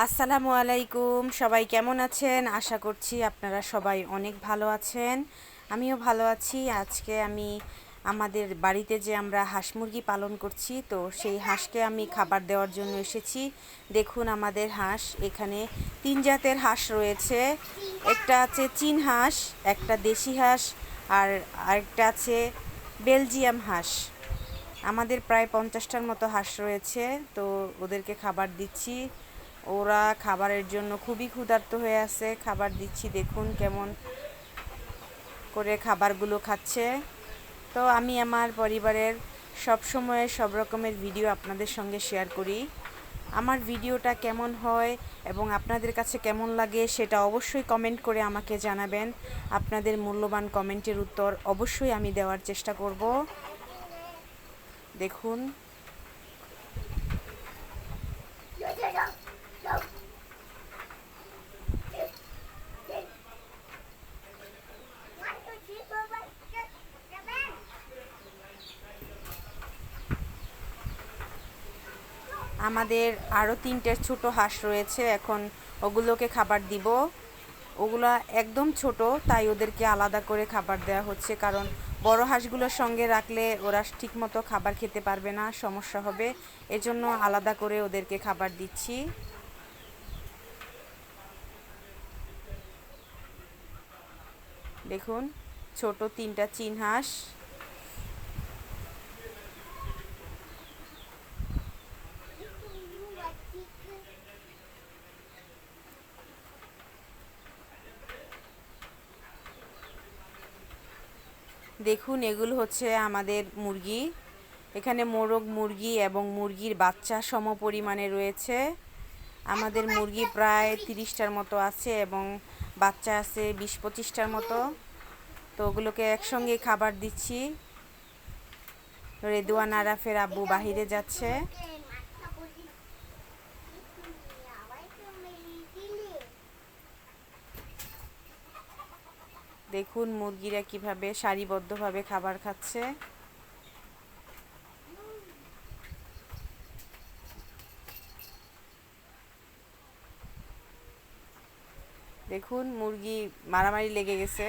আসসালামু আলাইকুম। সবাই কেমন আছেন? আশা করছি আপনারা সবাই অনেক ভালো আছেন। আমিও ভালো আছি। আজকে আমি আমাদের বাড়িতে যে আমরা হাঁস মুরগি পালন করছি, তো সেই হাঁসকে আমি খাবার দেওয়ার জন্য এসেছি। দেখুন আমাদের হাঁস, এখানে 3 জাতের হাঁস রয়েছে। একটা আছে চীন হাঁস, একটা দেশি হাঁস, আর আরেকটা আছে বেলজিয়াম হাঁস। আমাদের প্রায় 50টার মতো হাঁস রয়েছে। তো ওদেরকে খাবার দিচ্ছি। ওরা খাবারের জন্য খুবই ক্ষুধার্ত হয়ে আছে। খাবার দিচ্ছি, দেখুন কেমন করে খাবারগুলো খাচ্ছে। তো আমি আমার পরিবারের সব সময় সব রকমের ভিডিও আপনাদের সঙ্গে শেয়ার করি। আমার ভিডিওটা কেমন হয় এবং আপনাদের কাছে কেমন লাগে সেটা অবশ্যই কমেন্ট করে আমাকে জানাবেন। আপনাদের মূল্যবান কমেন্টের উত্তর অবশ্যই আমি দেওয়ার চেষ্টা করব। দেখুন আমাদের আরও 3টে ছোট হাঁস রয়েছে। এখন ওগুলোকে খাবার দিব। ওগুলা একদম ছোট, তাই ওদেরকে আলাদা করে খাবার দেওয়া হচ্ছে, কারণ বড় হাঁসগুলোর সঙ্গে রাখলে ওরা ঠিকমতো খাবার খেতে পারবে না, সমস্যা হবে। এজন্য আলাদা করে ওদেরকে খাবার দিচ্ছি। দেখুন ছোট 3টা চীন হাঁস। দেখুন এগুলো হচ্ছে আমাদের মুরগি। এখানে মোরগ মুরগি এবং মুরগির বাচ্চা সম পরিমাণে রয়েছে। আমাদের মুরগি প্রায় 30টার মতো আছে এবং বাচ্চা আছে 20-25টার মতো। তো ওগুলোকে একসঙ্গে খাবার দিচ্ছি। রেদওয়ান আরাফের আব্বু বাহিরে যাচ্ছে। দেখুন মুরগিরা কিভাবে সারিবদ্ধভাবে খাবার খাচ্ছে। দেখুন মুরগি মারামারি লেগে গেছে।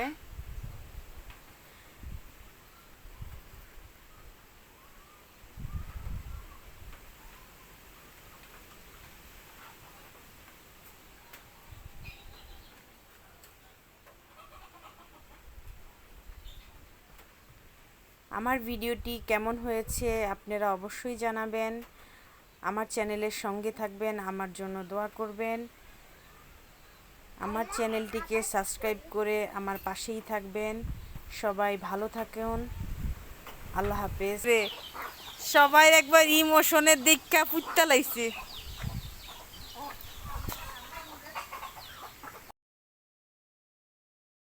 আমার ভিডিওটি কেমন হয়েছে আপনারা অবশ্যই জানাবেন। আমার চ্যানেলের সঙ্গে থাকবেন, আমার জন্য দোয়া করবেন। আমার চ্যানেলটিকে সাবস্ক্রাইব করে আমার পাশেই থাকবেন। সবাই ভালো থাকুন। আল্লাহ হাফেজ। সবাই একবার ইমোশনের দিকটা ফুটতে লাইছে।